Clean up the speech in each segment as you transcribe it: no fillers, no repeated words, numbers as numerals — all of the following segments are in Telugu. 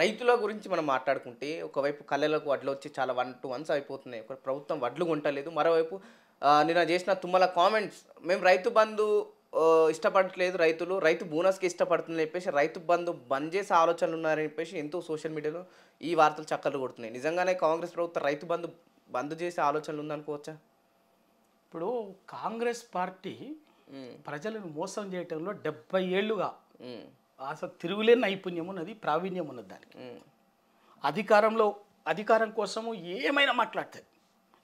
రైతుల గురించి మనం మాట్లాడుకుంటే ఒకవైపు కళ్ళలకు వడ్లు వచ్చి చాలా 1-2 మంత్స్ అయిపోతున్నాయి. ఒక ప్రభుత్వం వడ్లు కొంటలేదు. మరోవైపు నిన్న చేసిన తుమ్మల కామెంట్స్ మేము రైతు బంధు ఇష్టపడట్లేదు రైతులు. రైతు బోనస్‌కి ఇష్టపడుతుందని చెప్పేసి రైతు బంధు బంద్ చేసే ఆలోచనలు ఉన్నారని చెప్పేసి ఎంతో సోషల్ మీడియాలో ఈ వార్తలు చక్కర్లు కొడుతున్నాయి. నిజంగానే కాంగ్రెస్ ప్రభుత్వం రైతు బంధు బంద్ చేసే ఆలోచనలు ఉందనుకోవచ్చా? ఇప్పుడు కాంగ్రెస్ పార్టీ ప్రజలను మోసం చేయటంలో 70 ఏళ్లుగా అసలు తిరుగులేని నైపుణ్యం ఉన్నది, ప్రావీణ్యం ఉన్నది. దానికి అధికారం కోసము ఏమైనా మాట్లాడుతుంది,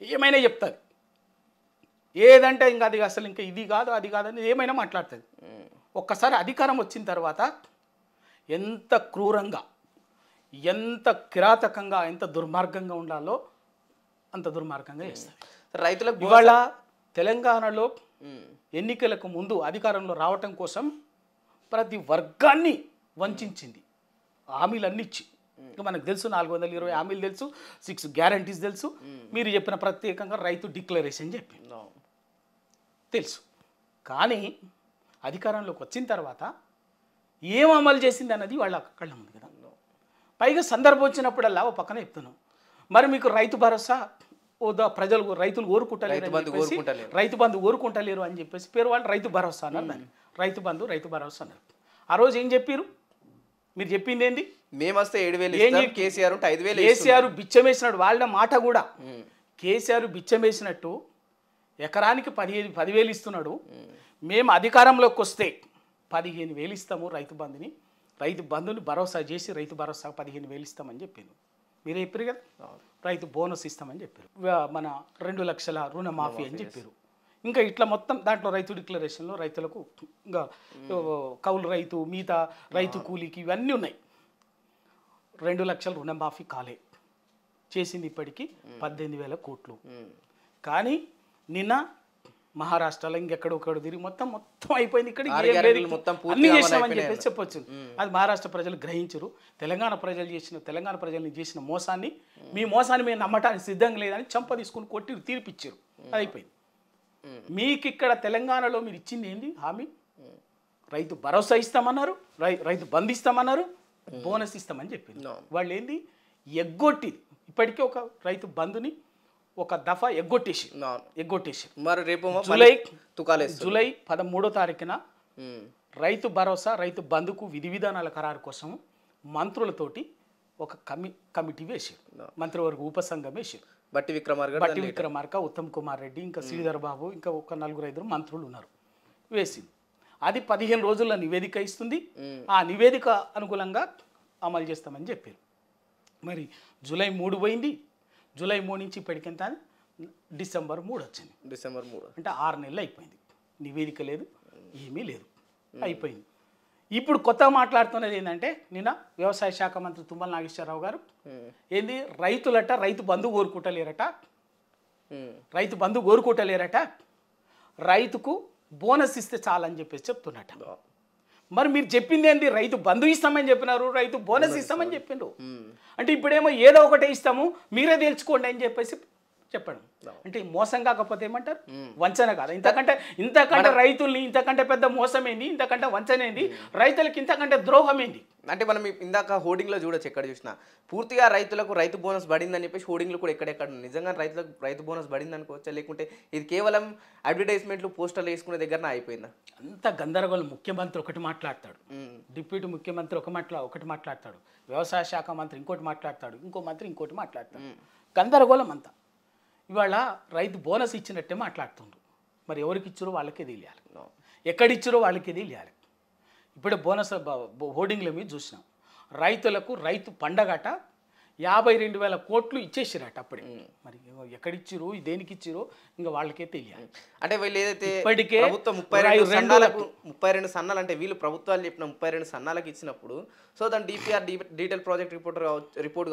ఏమైనా చెప్తుంది. ఏదంటే ఇంకా అది అసలు ఇంకా ఇది కాదు అది కాదని ఏమైనా మాట్లాడుతుంది. ఒక్కసారి అధికారం వచ్చిన తర్వాత ఎంత క్రూరంగా, ఎంత కిరాతకంగా, ఎంత దుర్మార్గంగా ఉండాలో అంత దుర్మార్గంగా చేస్తుంది. రైతులకు ఇవాళ తెలంగాణలో ఎన్నికలకు ముందు అధికారంలో రావటం కోసం ప్రతి వర్గాన్ని వంచింది. హామీలన్నీ ఇచ్చి మనకు తెలుసు, 420 హామీలు తెలుసు, 6 గ్యారంటీస్ తెలుసు. మీరు చెప్పిన ప్రత్యేకంగా రైతు డిక్లరేషన్ చెప్పి తెలుసు. కానీ అధికారంలోకి వచ్చిన తర్వాత ఏం అమలు చేసింది అన్నది వాళ్ళ కళ్ళ ముందు కదా. పైగా సందర్భం వచ్చినప్పుడల్లా ఓ పక్కన చెప్తున్నాం, మరి మీకు రైతు భరోసా రైతులు కోరుకుంటలేరు, రైతు బంధు కోరుకుంటలేరు అని చెప్పేసి పేరు వాళ్ళు రైతు భరోసా అన్నారు. దాన్ని రైతు భరోసా అన్నారు. ఆ రోజు ఏం చెప్పారు? మీరు చెప్పింది ఏంది? మేము వస్తే 7,000 కేసీఆర్ ఉంటే 5,000. కేసీఆర్ బిచ్చమేసినాడు. వాళ్ళ మాట కూడా కేసీఆర్ బిచ్చమేసినట్టు ఎకరానికి 10,000 ఇస్తున్నాడు. మేము అధికారంలోకి వస్తే 15,000 ఇస్తాము రైతు బంధుని భరోసా చేసి రైతు భరోసా 15,000 ఇస్తామని చెప్పాను. మీరే చెప్పారు కదా, రైతు బోనస్ ఇస్తామని చెప్పారు, మన 2 లక్షల రుణమాఫీ అని చెప్పారు. ఇంకా ఇట్లా మొత్తం దాంట్లో రైతు డిక్లరేషన్లో రైతులకు ఇంకా కౌలు రైతు, మిగతా రైతు కూలీకి ఇవన్నీ ఉన్నాయి. 2 లక్షల రుణమాఫీ కాలే, చేసింది ఇప్పటికీ 18,000 కోట్లు. కానీ నిన్న మహారాష్ట్రలో ఇంకెక్కడొక్కడు తిరిగి మొత్తం అయిపోయింది. ఇక్కడ అన్ని చేసినామని చెప్పేసి చెప్పొచ్చు. అది మహారాష్ట్ర ప్రజలు గ్రహించరు. తెలంగాణ ప్రజల్ని చేసిన మోసాన్ని, మీ మోసాన్ని మేము నమ్మటానికి సిద్ధంగా లేదని చంప తీసుకుని కొట్టి తీర్పిచ్చారు. అది అయిపోయింది. మీకు ఇక్కడ తెలంగాణలో మీరు ఇచ్చింది ఏంది హామీ? రైతు భరోసా ఇస్తామన్నారు, రైతు బంధు ఇస్తామన్నారు, బోనస్ ఇస్తామని చెప్పింది. వాళ్ళు ఏంది ఎగ్గొట్టి ఇప్పటికే ఒక రైతు బంధుని ఒక దఫా ఎగ్గొట్టేసి మరి రేపు జూలై 13వ తారీఖున రైతు భరోసా, రైతు బంధుకు విధి విధానాల ఖరారు కోసం మంత్రులతోటి ఒక కమిటీ వేసారు. మంత్రివర్గ ఉపసంఘం వేసారు. బట్టి విక్రమార్క, ఉత్తమ్ కుమార్ రెడ్డి, ఇంకా శ్రీధర్ బాబు, ఇంకా ఒక 4-5 మంత్రులు ఉన్నారు. వేసింది. అది 15 రోజుల్లో నివేదిక ఇస్తుంది. ఆ నివేదిక అనుకూలంగా అమలు చేస్తామని చెప్పారు. మరి జూలై 3 పోయింది. జూలై 3 నుంచి ఇప్పటికెంత? డిసెంబర్ 3 వచ్చింది. అంటే 6 నెలలు అయిపోయింది. నివేదిక లేదు, ఏమీ లేదు, అయిపోయింది. ఇప్పుడు కొత్తగా మాట్లాడుతున్నది ఏంటంటే, నిన్న వ్యవసాయ శాఖ మంత్రి తుమ్మల నాగేశ్వరరావు గారు ఏంది రైతు బంధు కోరుకుంటలేరట, రైతుకు బోనస్ ఇస్తే చాలని చెప్పేసి చెప్తున్నట్ట. మరి మీరు చెప్పింది ఏంటి? రైతు బంధు ఇస్తామని చెప్పినారు, రైతు బోనస్ ఇస్తామని చెప్పిండ్రు. అంటే ఇప్పుడేమో ఏదో ఒకటే ఇస్తాము, మీరే తేల్చుకోండి అని చెప్పేసి చెప్పండి. అంటే మోసం కాకపోతే ఏమంటారు? వంచన కాదు. ఇంతకంటే రైతుల్ని ఇంతకంటే పెద్ద మోసం ఏంది, ఇంతకంటే వంచన ఏంది, రైతులకి ఇంతకంటే ద్రోహం ఏంది? అంటే మనం ఇందాక హోర్డింగ్లో చూడొచ్చు, ఎక్కడ చూసినా పూర్తిగా రైతులకు రైతు బోనస్ పడిందని చెప్పేసి హోర్డింగ్లు కూడా ఎక్కడెక్కడ నిజంగా రైతులకు రైతు బోనస్ పడింది అనుకోవచ్చా, లేకుంటే ఇది కేవలం అడ్వర్టైజ్మెంట్లు పోస్టర్లు వేసుకునే దగ్గర అయిపోయిందా? అంత గందరగోళం. ముఖ్యమంత్రి ఒకటి మాట్లాడతాడు, డిప్యూటీ ముఖ్యమంత్రి ఒకటి మాట్లాడతాడు, వ్యవసాయ శాఖ మంత్రి ఇంకోటి మాట్లాడతాడు, ఇంకో మంత్రి ఇంకోటి మాట్లాడతాడు. గందరగోళం అంతా. ఇవాళ రైతు బోనస్ ఇచ్చినట్టే మాట్లాడుతుండ్రు. మరి ఎవరికి ఇచ్చారో వాళ్ళకే తెలియాలి, ఎక్కడిచ్చారో వాళ్ళకే తెలియాలి. ఇప్పుడే బోనస్ హోర్డింగ్ల మీద చూసినాం. రైతులకు రైతు పండగట 52,000 కోట్లు ఇచ్చేసిరట అప్పుడే. మరి ఎక్కడిచ్చిరో, దేనికి ఇచ్చిరో ఇంకా వాళ్ళకే తెలియాలి. అంటే వీళ్ళు ఏదైతే ఇప్పటికే ప్రభుత్వం 32 సన్నాలు అంటే వీళ్ళు ప్రభుత్వాలు చెప్పిన 32 సన్నాలకు ఇచ్చినప్పుడు, సో దాని డీటెయిల్ ప్రాజెక్ట్ రిపోర్ట్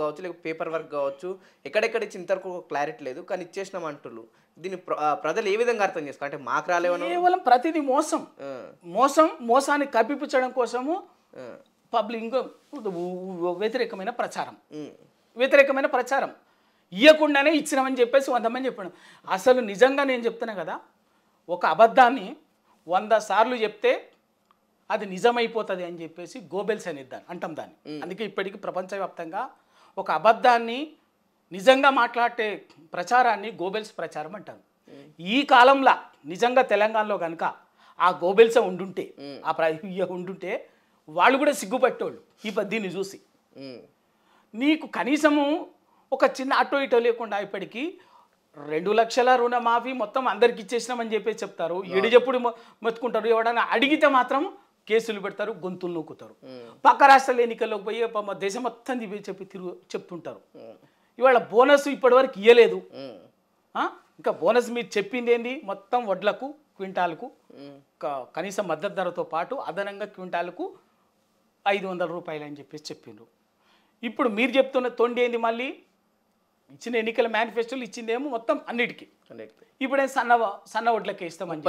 కావచ్చు, లేకపోతే పేపర్ వర్క్ కావచ్చు, ఎక్కడెక్కడ ఇచ్చిన ఇంతవరకు క్లారిటీ లేదు. కానీ ఇచ్చేసినాం అంటున్నారు. దీన్ని ప్రజలు ఏ విధంగా అర్థం చేసుకో? అంటే మాకు రాలేవని కేవలం ప్రతిదీ మోసాన్ని కప్పిపుచ్చడం కోసము పబ్లిక్ వ్యతిరేకమైన ప్రచారం ఇవ్వకుండానే ఇచ్చినామని చెప్పేసి 100 మంది చెప్పాడు. అసలు నిజంగా నేను చెప్తున్నా కదా, ఒక అబద్ధాన్ని 100 సార్లు చెప్తే అది నిజమైపోతుంది అని చెప్పేసి గోబెల్స్ అనేది అంటాం దాన్ని. అందుకే ఇప్పటికీ ప్రపంచవ్యాప్తంగా ఒక అబద్ధాన్ని నిజంగా మాట్లాడే ప్రచారాన్ని గోబెల్స్ ప్రచారం అంటారు. ఈ కాలంలో నిజంగా తెలంగాణలో కనుక ఆ గోబెల్సే ఉండుంటే ఉండుంటే వాళ్ళు కూడా సిగ్గుపట్టేవాళ్ళు దీన్ని చూసి. నీకు కనీసము ఒక చిన్న అటో ఇటో లేకుండా ఇప్పటికీ 2 లక్షల రుణమాఫీ మొత్తం అందరికి ఇచ్చేసినామని చెప్పేసి చెప్తారు. ఎప్పుడు మొత్తుకుంటారు. ఎవడన్నా అడిగితే మాత్రం కేసులు పెడతారు, గొంతులు నూకుతారు. పక్క రాష్ట్రాల ఎన్నికల్లోకి పోయి దేశం మొత్తం చెప్తుంటారు. ఇవాళ బోనస్ ఇప్పటివరకు ఇవ్వలేదు. ఇంకా బోనస్ మీరు చెప్పింది ఏంది? మొత్తం వడ్లకు క్వింటాలకు కనీస మద్దతు ధరతో పాటు అదనంగా క్వింటాలకు 500 రూపాయలు అని చెప్పేసి చెప్పిండ్రు. ఇప్పుడు మీరు చెప్తున్న తొండి ఏంది? మళ్ళీ ఇచ్చిన ఎన్నికల మేనిఫెస్టోలు ఇచ్చిందేమో మొత్తం అన్నిటికీ. ఇప్పుడే సన్న వడ్లకే ఇస్తామని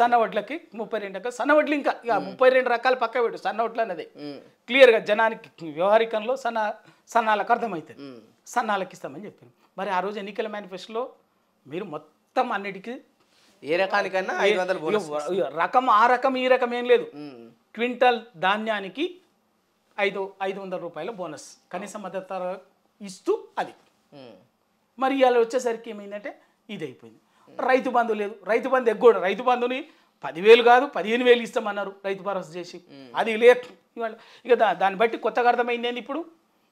సన్న వడ్లకి 32 రకాలు సన్న వడ్లు. ఇంకా 32 రకాలు పక్క పెట్టు. సన్న వడ్లు అన్నది క్లియర్గా జనానికి వ్యవహారికంలో సన్నాలకు అర్థమవుతుంది. సన్నాలకు ఇస్తామని చెప్పారు. మరి ఆ రోజు ఎన్నికల మేనిఫెస్టోలో మీరు మొత్తం అన్నిటికీ ఏ రకానికన్నా 500 రకం ఆ రకం ఈ రకం ఏం లేదు. క్వింటల్ ధాన్యానికి 500 రూపాయల బోనస్ కనీస మద్దతు ధర ఇస్తూ అది. మరి ఇవాళ వచ్చేసరికి ఏమైందంటే ఇది అయిపోయింది. రైతు బంధు లేదు. రైతు బంధు ఎగ్గోడు. రైతు బంధుని 10,000 కాదు 15,000 ఇస్తామన్నారు రైతు భరోసా చేసి. అది లేదు ఇవాళ. ఇక దాన్ని బట్టి కొత్తగా అర్థమైంది ఏంది ఇప్పుడు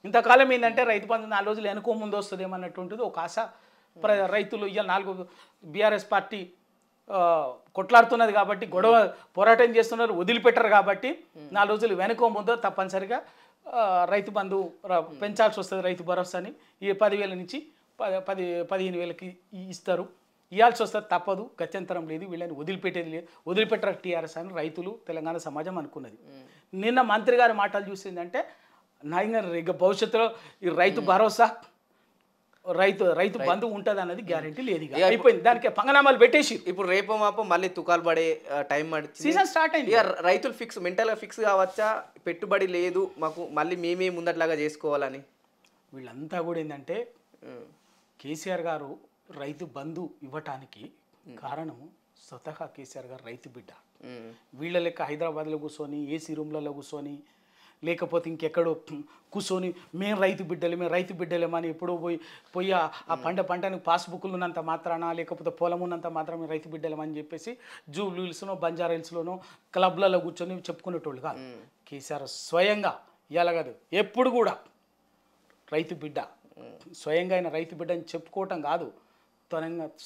ఇంతకాలం ఏంటంటే రైతు బంధు 4 రోజులు వెనుకో ముందు వస్తుంది ఏమన్నటువంటిది ఒక ఆశ. రైతులు ఇవాళ 4 బీఆర్ఎస్ పార్టీ కొట్లాడుతున్నది కాబట్టి గొడవ పోరాటం చేస్తున్నారు, వదిలిపెట్టరు కాబట్టి 4 రోజులు వెనుకో ముందో తప్పనిసరిగా రైతు బంధు పెంచాల్సి వస్తుంది. రైతు భరోసాని ఈ 10,000 నుంచి 15,000కి ఇస్తారు. ఇవ్వాల్సి వస్తుంది, తప్పదు, గత్యంతరం లేదు, వీళ్ళని వదిలిపెట్టేది లేదు, వదిలిపెట్టరు టీఆర్ఎస్ అని రైతులు తెలంగాణ సమాజం అనుకున్నది. నిన్న మంత్రి గారి మాటలు చూసిందంటే నాయన భవిష్యత్తులో ఈ రైతు భరోసా రైతు బంధు ఉంటుంది అన్నది గ్యారెంటీ లేదు. అయిపోయింది. దానికి పంగనామాలు పెట్టేసి ఇప్పుడు రేపు మాపో మళ్ళీ తుకాలు పడే టైం సీజన్ స్టార్ట్ అయింది. రైతులు మెంటల్గా ఫిక్స్ కావచ్చా? పెట్టుబడి లేదు మాకు, మళ్ళీ మేమే ముందట్లాగా చేసుకోవాలని వీళ్ళంతా కూడా ఏంటంటే కేసీఆర్ గారు రైతు బంధు ఇవ్వటానికి కారణము స్వతహా కేసీఆర్ గారు రైతు బిడ్డ. వీళ్ళ లెక్క హైదరాబాద్లో కూర్చొని ఏసీ రూమ్లలో కూర్చొని లేకపోతే ఇంకెక్కడో కూర్చొని మేము రైతు బిడ్డలేమని ఎప్పుడో పోయి ఆ పంటను పాస్బుక్లు ఉన్నంత మాత్రాన లేకపోతే పొలం ఉన్నంత మాత్రం రైతు బిడ్డలేమని చెప్పేసి జూబ్లీ హిల్స్లోనో బంజారా హిల్స్లోనో క్లబ్లలో కూర్చొని చెప్పుకునేటోళ్ళు కాదు. కేసీఆర్ స్వయంగా ఇలా కాదు ఎప్పుడు కూడా రైతు బిడ్డ, స్వయంగా ఆయన రైతు బిడ్డ అని చెప్పుకోవటం కాదు,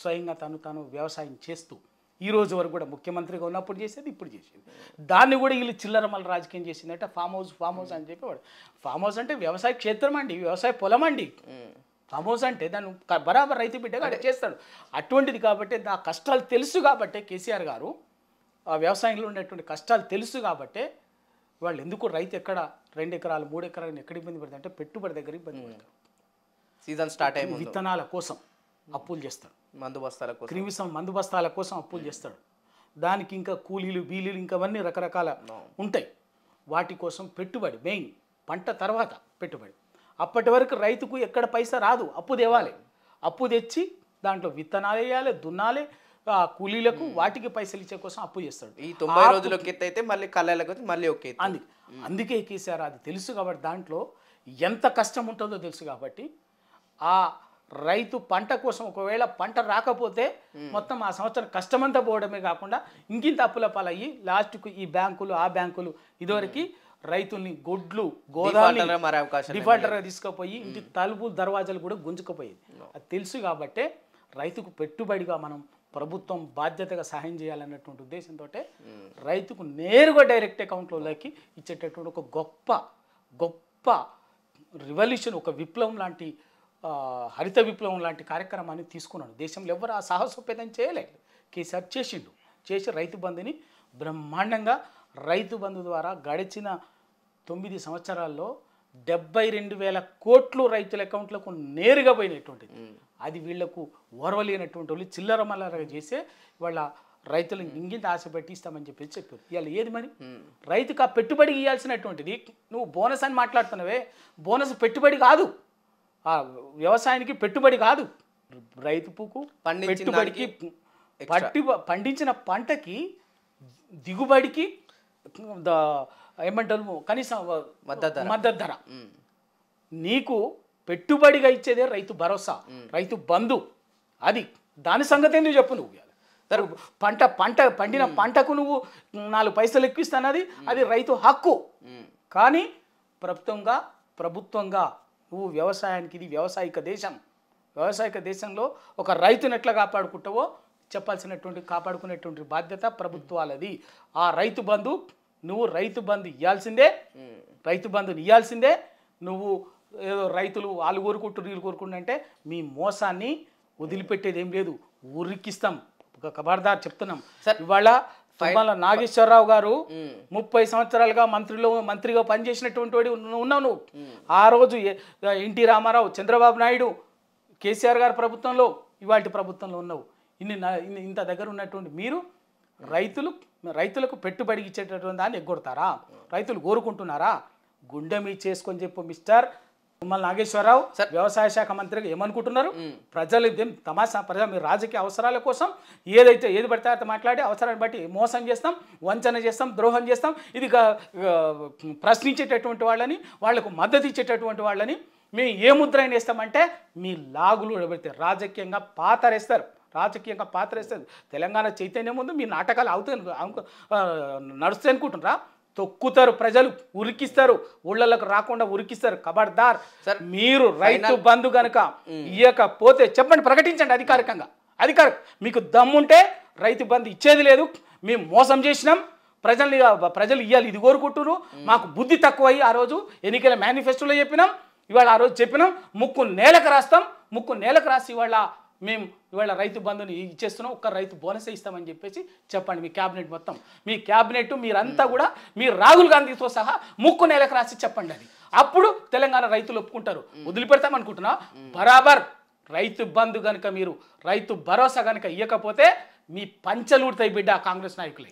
స్వయంగా తను వ్యవసాయం చేస్తూ ఈ రోజు వరకు కూడా ముఖ్యమంత్రిగా ఉన్నప్పుడు చేసేది, ఇప్పుడు చేసేది. దాన్ని కూడా వీళ్ళు చిల్లర మళ్ళీ రాజకీయం చేసిందంటే ఫామ్ హౌస్ అని చెప్పేవాడు. ఫామ్ హౌస్ అంటే వ్యవసాయ క్షేత్రం అండి, వ్యవసాయ పొలం అండి. ఫామ్ హౌస్ అంటే దాన్ని బరాబర్ రైతు బిడ్డగా చేస్తాడు. అటువంటిది కాబట్టి ఆ కష్టాలు తెలుసు కాబట్టే కేసీఆర్ గారు ఆ వ్యవసాయంలో ఉండేటువంటి కష్టాలు తెలుసు కాబట్టే వాళ్ళు ఎందుకు రైతు ఎక్కడ 2 ఎకరాలు 3 ఎకరాలు ఎక్కడ ఇబ్బంది పడతారు అంటే పెట్టుబడి దగ్గర ఇబ్బంది పడతారు. సీజన్ స్టార్ట్ అయ్యి విత్తనాల కోసం అప్పులు చేస్తాడు, మందు బస్తాల కోసం అప్పులు చేస్తాడు. దానికి ఇంకా కూలీలు బీలీలు ఇంకా అవన్నీ రకరకాల ఉంటాయి. వాటి కోసం పెట్టుబడి మెయిన్, పంట తర్వాత పెట్టుబడి. అప్పటి వరకు రైతుకు ఎక్కడ పైసా రాదు, అప్పు తేవాలి. అప్పు తెచ్చి దాంట్లో విత్తనాలు వేయాలి, దున్నాలి, కూలీలకు వాటికి పైసలు ఇచ్చే కోసం అప్పు చేస్తాడు. ఈ 90 రోజులకి అయితే మళ్ళీ కళ్ళకి మళ్ళీ ఓకే. అందుకే కేసీఆర్ అది తెలుసు కాబట్టి దాంట్లో ఎంత కష్టం ఉంటుందో తెలుసు కాబట్టి ఆ రైతు పంట కోసం ఒకవేళ పంట రాకపోతే మొత్తం ఆ సంవత్సరం కష్టమంతా పోవడమే కాకుండా ఇంకింత అప్పుల పాలయ్యి లాస్ట్కు ఈ బ్యాంకులు ఆ బ్యాంకులు ఇదివరకు రైతుల్ని గొడ్లు గోదావరి డిఫాల్టర్గా తీసుకుపోయి ఇంటి తలుపులు దర్వాజాలు కూడా గుంజుకుపోయేది. అది తెలుసు కాబట్టే రైతుకు పెట్టుబడిగా మనం ప్రభుత్వం బాధ్యతగా సహాయం చేయాలన్నటువంటి ఉద్దేశంతో రైతుకు నేరుగా డైరెక్ట్ అకౌంట్లోకి ఇచ్చేటటువంటి ఒక గొప్ప రివల్యూషన్, ఒక విప్లవం లాంటి హరిత విప్లవం లాంటి కార్యక్రమాన్ని తీసుకున్నాడు. దేశంలో ఎవరు ఆ సాహసోపేతం చేయలేదు. కేసీఆర్ చేసి రైతు బంధుని బ్రహ్మాండంగా రైతు బంధు ద్వారా గడిచిన 9 సంవత్సరాల్లో 72,000 కోట్లు రైతుల అకౌంట్లకు నేరుగా పోయినటువంటిది. అది వీళ్లకు ఓర్వలేనటువంటి వాళ్ళు చిల్లర మల్లరగా చేసే వాళ్ళ రైతులు ఇంగింత ఆశ పెట్టి ఇస్తామని చెప్పేసి చెప్పారు. ఇవాళ ఏది మరి రైతుకు ఆ పెట్టుబడి ఇవ్వాల్సినటువంటిది నువ్వు బోనస్ అని మాట్లాడుతున్నావే, బోనస్ పెట్టుబడి కాదు, ఆ వ్యవసాయానికి పెట్టుబడి కాదు. రైతుకు పెట్టుబడికి పండించిన పంటకి దిగుబడికి ఏమంటారు కనీసం మద్దతు మద్దతు ధర. నీకు పెట్టుబడిగా ఇచ్చేదే రైతు భరోసా, రైతు బంధు. అది దాని సంగతి ఎందుకు చెప్పు నువ్వు. పండిన పంటకు నువ్వు 4 పైసలు ఎక్కిస్తానది అది రైతు హక్కు. కానీ ప్రభుత్వంగా నువ్వు వ్యవసాయానికి, ఇది వ్యవసాయక దేశం, వ్యవసాయక దేశంలో ఒక రైతుని ఎట్లా కాపాడుకుంటావో కాపాడుకునేటువంటి బాధ్యత ప్రభుత్వాలది. ఆ రైతు బంధు నువ్వు రైతు బంధు ఇవ్వాల్సిందే, రైతు బంధుని ఇవ్వాల్సిందే. నువ్వు ఏదో రైతులు వాళ్ళు కోరుకుంటారు వీళ్ళు కోరుకుంటుంటే మీ మోసాన్ని వదిలిపెట్టేది ఏం లేదు, ఉరికిస్తాం. ఒక ఖబర్దార్ చెప్తున్నాం. ఇవాళ తుమ్మల నాగేశ్వరరావు గారు 30 సంవత్సరాలుగా మంత్రిగా పనిచేసినటువంటి వాడు ఉన్నావు నువ్వు. ఆ రోజు ఎన్టీ రామారావు, చంద్రబాబు నాయుడు, కేసీఆర్ గారి ప్రభుత్వంలో, ఇవాళ ప్రభుత్వంలో ఉన్నావు. ఇంత దగ్గర ఉన్నటువంటి మీరు రైతులకు పెట్టుబడి ఇచ్చేటటువంటి దాన్ని ఎగ్గొడతారా? రైతులు కోరుకుంటున్నారా? గుండె మీ చేసుకొని చెప్పు మిస్టర్ తుమ్మల నాగేశ్వరరావు. వ్యవసాయ శాఖ మంత్రిగా ఏమనుకుంటున్నారు? ప్రజలు తమాషా మీరు రాజకీయ అవసరాల కోసం ఏది పడితే అది మాట్లాడి అవసరాన్ని బట్టి మోసం చేస్తాం, వంచన చేస్తాం, ద్రోహం చేస్తాం. ఇది ప్రశ్నించేటటువంటి వాళ్ళని, వాళ్లకు మద్దతు ఇచ్చేటటువంటి వాళ్ళని మేము ఏ ముద్రైన వేస్తామంటే మీ లాగులు పెడితే రాజకీయంగా పాతరేస్తారు. తెలంగాణ చైతన్యం ముందు మీ నాటకాలు నడుస్తాయి అనుకుంటున్నారా? తొక్కుతారు, ప్రజలు ఉరికిస్తారు, ఊళ్ళకు రాకుండా ఉరికిస్తారు. ఖబర్దార్. మీరు రైతు బంధు గనక ఇవ్వకపోతే చెప్పండి, ప్రకటించండి అధికారికంగా. మీకు దమ్ముంటే రైతు బంధు ఇచ్చేది లేదు, మేము మోసం చేసినాం, ప్రజలు ఇవ్వాలి ఇది కోరుకుంటున్నారు, మాకు బుద్ధి తక్కువయ్యి ఆ రోజు ఎన్నికల మేనిఫెస్టోలో చెప్పినాం, ఇవాళ ఆ రోజు చెప్పినాం, ముక్కు నేలకు రాసి ఇవాళ రైతు బంధుని ఇచ్చేస్తున్నాం, ఒక్క రైతు బోనస్ ఇస్తామని చెప్పేసి చెప్పండి. మీ క్యాబినెట్ మొత్తం, మీ క్యాబినెట్ మీరంతా కూడా మీరు రాహుల్ గాంధీతో సహా ముక్కు నేలకు రాసి చెప్పండి. అది అప్పుడు తెలంగాణ రైతులు ఒప్పుకుంటారు. వదిలిపెడతామనుకుంటున్నా? బరాబర్ రైతు బంధు కనుక మీరు రైతు భరోసా కనుక ఇవ్వకపోతే మీ పంచలూడతాయి బిడ్డ కాంగ్రెస్ నాయకులే.